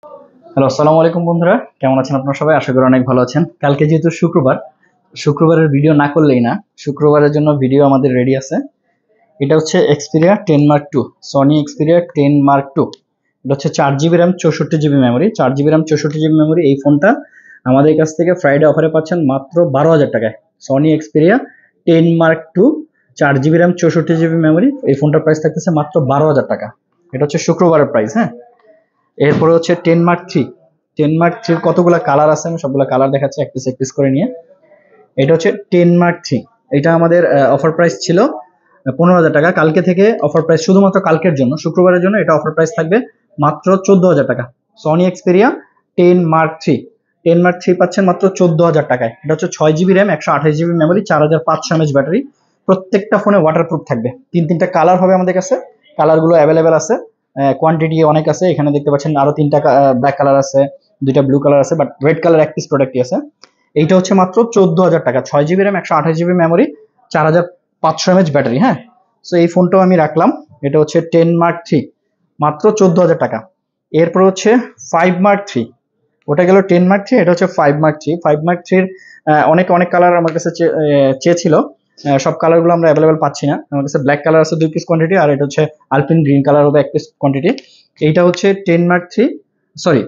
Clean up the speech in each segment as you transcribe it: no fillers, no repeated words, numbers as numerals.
Hello, আসসালামু আলাইকুম বন্ধুরা, কেমন আছেন আপনারা সবাই? আশা করি অনেক ভালো আছেন। কালকে যেহেতু শুক্রবার, শুক্রবারের ভিডিও না করলেই না। শুক্রবারের জন্য ভিডিও আমাদের রেডি আছে। এটা হচ্ছে Xperia 10 Mark II, Sony Xperia 10 Mark II। এটা হচ্ছে 4GB RAM 64GB memory, 4GB RAM 64GB memory. এই ফোনটা আমাদের কাছ থেকে ফ্রাইডে অফারে পাচ্ছেন মাত্র 12,000 টাকায়। Sony Xperia 10 Mark II, 4GB RAM 64GB memory. এই ফোনটার প্রাইস থাকতেছে মাত্র 12,000 টাকা। এটা হচ্ছে শুক্রবারের প্রাইস, হ্যাঁ। এরপরে হচ্ছে 10 Mark III। 10 Mark III কতগুলো কালার আছে, আমি সবগুলো কালার দেখাচ্ছি এক পিস এক পিস করে নিয়ে। এটা হচ্ছে 10 Mark III। এটা আমাদের অফার প্রাইস ছিল 15,000 টাকা। কালকে থেকে অফার প্রাইস শুধুমাত্র কালকের জন্য, শুক্রবারের জন্য এটা অফার প্রাইস থাকবে মাত্র 14,000 টাকা। Sony Xperia 10 Mark III, 10 Mark III পাচ্ছেন মাত্র 14,000 টাকায়। এটা হচ্ছে 6GB RAM 128GB memory, 4500 mAh battery. প্রত্যেকটা ফোনে ওয়াটারপ্রুফ থাকবে। তিনটা কালার হবে আমাদের কাছে, কালারগুলো অ্যাভেলেবেল আছে, কোয়ান্টিটি অনেক আছে। এখানে দেখতে পাচ্ছেন আরো তিনটা ব্ল্যাক কালার আছে, দুইটা ব্লু কালার আছে, বাট রেড কালার এক পিস প্রোডাক্টই আছে। এইটা হচ্ছে মাত্র 14,000 টাকা, 6GB RAM 128GB memory, 4500 mAh battery, হ্যাঁ। সো এই ফোনটাও আমি রাখলাম। এটা হচ্ছে 10 Mark III, মাত্র 14,000 টাকা। এরপর হচ্ছে 5 Mark III। ওটা গেল 10 Mark III, এটা হচ্ছে 5 Mark III। 5 Mark III অনেক অনেক কালার আমার কাছে চেয়েছিল। সব কালারগুলো আমরা অ্যাভেলেবেল পাচ্ছি না। আমার কাছে ব্ল্যাক কালার আছে 2 পিস কোয়ান্টিটি, আর এটা হচ্ছে আলপিন গ্রিন কালার হবে 1 পিস কোয়ান্টিটি। এইটা হচ্ছে 10 Mark III, sorry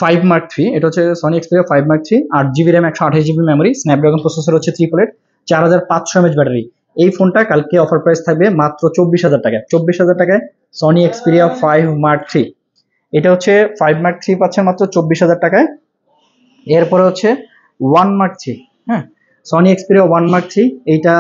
5 Mark III। এটা হচ্ছে Sony Xperia 5 Mark III, 8GB RAM 128GB memory, Snapdragon processor হচ্ছে ট্রিপলেট, 4500 mAh ব্যাটারি। এই ফোনটা কালকে অফার প্রাইস থাকবে মাত্র 24,000 টাকায়। 24,000 টাকায় সনি Xperia 5 Mark III। এটা হচ্ছে 5 Mark III পাচ্ছেন মাত্র 24,000 টাকায়। এরপরে হচ্ছে 1 Mark III, হ্যাঁ। সনি Xperia 1 Mark III, এইটা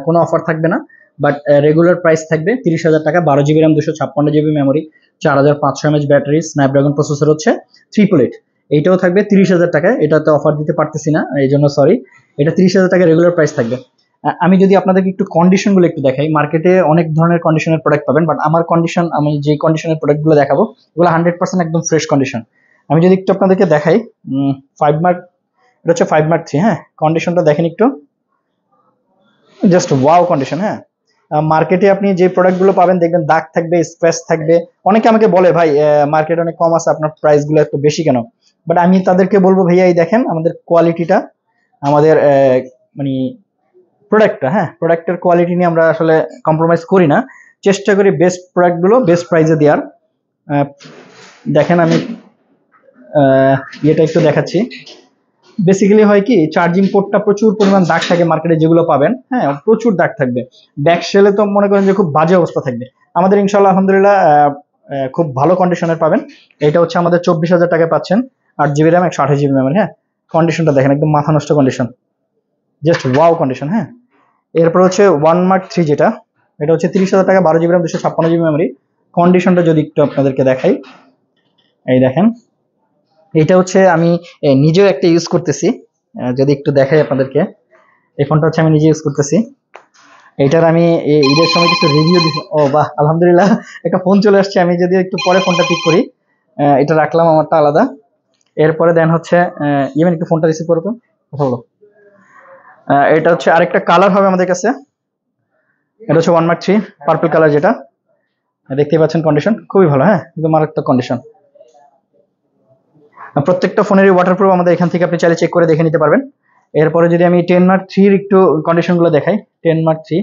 কোনো অফার থাকবে না, বাট রেগুলার প্রাইস থাকবে 30,000 টাকা। 12GB RAM 256GB memory, 4500 mAh battery, Snapdragon processor হচ্ছে ট্রিপলেট। এইটাও থাকবে 30,000 টাকায়। এটাতে অফার দিতে পারতেছি না, এই জন্য সরি। এটা 30,000 টাকা রেগুলার প্রাইস থাকবে। আমি যদি আপনাদেরকে একটু কন্ডিশনগুলো একটু দেখাই, মার্কেটে অনেক ধরনের কন্ডিশনের প্রোডাক্ট পাবেন, বাট আমার কন্ডিশন, আমি যে কন্ডিশনের প্রোডাক্টগুলো দেখাবো এগুলো 100% একদম ফ্রেশ কন্ডিশন। আমি যদি একটু আপনাদেরকে দেখাই, 5 মার্ক, এটা হচ্ছে 5 Mark III, হ্যাঁ। কন্ডিশনটা দেখেন একটু, জাস্ট ওয়াও কন্ডিশন, হ্যাঁ। মার্কেটে আপনি যে প্রোডাক্টগুলো পাবেন দেখবেন দাগ থাকবে, স্ক্র্যাচ থাকবে। অনেকে আমাকে বলে, ভাই মার্কেট অনেক কম আছে, আপনার প্রাইসগুলো একটু বেশি কেন? বাট আমি তাদেরকে বলবো, ভাইয়া এই দেখেন আমাদের কোয়ালিটিটা, আমাদের মানে প্রোডাক্টটা, হ্যাঁ, প্রোডাক্টের কোয়ালিটি নিয়ে আমরা আসলে কম্প্রোমাইজ করি না। চেষ্টা করি বেস্ট প্রোডাক্টগুলো বেস্ট প্রাইসে দেওয়ার। দেখেন আমি এটা একটু দেখাচ্ছি। বেসিক্যালি হয় কি, চার্জিং পোর্টটা প্রচুর পরিমাণ দাগ থাকে মার্কেটে যেগুলো পাবেন, হ্যাঁ, প্রচুর দাগ থাকবে। ব্যাক সেলে তো মনে করেন যে খুব বাজে অবস্থা থাকবে। আমাদের ইনশাল্লাহ আলহামদুলিল্লাহ খুব ভালো কন্ডিশনের পাবেন। এটা হচ্ছে আমাদের 24,000 টাকায় পাচ্ছেন, 8GB র্যাম 128GB মেমোরি, হ্যাঁ। কন্ডিশনটা দেখেন, একদম মাথা নষ্ট কন্ডিশন, জাস্ট ওয়াও কন্ডিশন, হ্যাঁ। এরপর হচ্ছে 1 Mark III, যেটা এটা হচ্ছে 30,000 টাকা, 12GB র্যাম 256GB মেমোরি। কন্ডিশনটা যদি একটু আপনাদেরকে দেখাই, এই দেখেন। এটা হচ্ছে আমি নিজেও একটা ইউজ করতেছি, যদি একটু দেখাই আপনাদেরকে। এই ফোনটা হচ্ছে আমি নিজে ইউজ করতেছি। এইটার আমি ঈদের সময় কিছু রিভিউ দিচ্ছি। ও বাহ, আলহামদুলিল্লাহ, একটা ফোন চলে আসছে। আমি যদি একটু পরে ফোনটা পিক করি, এটা রাখলাম, আমারটা আলাদা। এরপরে দেন হচ্ছে ইভেন একটু ফোনটা রিসিভ করো তো, কথা বলো। এটা হচ্ছে আরেকটা কালার হবে আমাদের কাছে। এটা হচ্ছে 1 Mark III পার্পল কালার, যেটা দেখতেই পাচ্ছেন। কন্ডিশন খুবই ভালো, হ্যাঁ, একদম মারাত্মক কন্ডিশন। প্রত্যেকটা ফোনেরই ওয়াটারপ্রুফ আমাদের এখান থেকে আপনি চাইলে চেক করে দেখে নিতে পারবেন। এরপরে যদি আমি 10 Mark III একটু কন্ডিশনগুলো দেখাই, 10 Mark III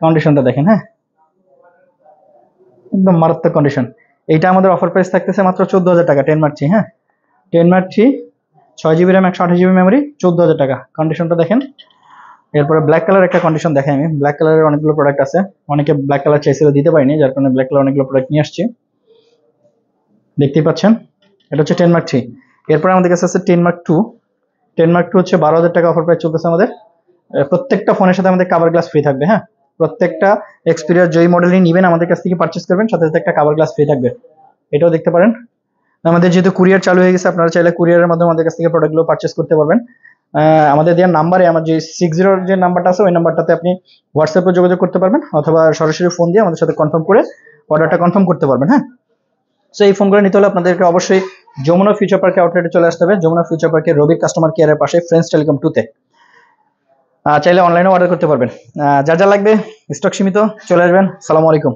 কন্ডিশনটা দেখেন, হ্যাঁ, একদম মারাত্মক কন্ডিশন। এইটা আমাদের অফার প্রাইস থাকতেছে মাত্র 14,000 টাকা, 10 Mark III, হ্যাঁ। 10 Mark III, 6GB RAM 128GB memory, 14,000 টাকা। কন্ডিশনটা দেখেন। এরপরে ব্ল্যাক কালার একটা কন্ডিশন দেখাই আমি। ব্ল্যাক কালারের অনেকগুলো প্রোডাক্ট আছে, অনেকে ব্ল্যাক কালার চাইছিল, দিতে পারিনি, যার কারণে ব্ল্যাক কালার অনেকগুলো প্রোডাক্ট নিয়ে আসছি, দেখতেই পাচ্ছেন। এটা হচ্ছে 10 Mark III। এরপরে আমাদের কাছে আছে 10 Mark II। 10 Mark II হচ্ছে 12,000 টাকা অফার প্রাইস চলতেছে আমাদের। প্রত্যেকটা ফোনের সাথে আমাদের কাভার গ্লাস ফ্রি থাকবে, হ্যাঁ। প্রত্যেকটা এক্সপিরিয়ার জয়ী মডেলই নেবেন, আমাদের কাছ থেকে পারচেস করবেন, সাথে সাথে একটা কাভার গ্লাস ফ্রি থাকবে। এটাও দেখতে পারেন। আমাদের যেহেতু কুরিয়ার চালু হয়ে গেছে, আপনারা চাইলে কুরিয়ারের মাধ্যমে আমাদের কাছ থেকে প্রোডাক্টগুলো পারচেস করতে পারবেন। আমাদের দেওয়ার নাম্বারে, আমার যে 60 যে নাম্বারটা আছে, ওই নাম্বারটাতে আপনি হোয়াটসঅ্যাপে যোগাযোগ করতে পারবেন, অথবা সরাসরি ফোন দিয়ে আমাদের সাথে কনফার্ম করে অর্ডারটা কনফার্ম করতে পারবেন, হ্যাঁ। সো এই ফোনগুলো নিতে হলে আপনাদেরকে অবশ্যই যমুনা ফিউচার পার্কে আউটলেটে চলে আসতে হবে। যমুনা ফিউচার পার্কের রবির কাস্টমার কেয়ারের পাশে, ফ্রেন্ডস টেলিকম 2-তে। চাইলে অনলাইনেও অর্ডার করতে পারবেন। যা যা লাগবে, স্টক সীমিত, চলে আসবেন। সালামু আলাইকুম।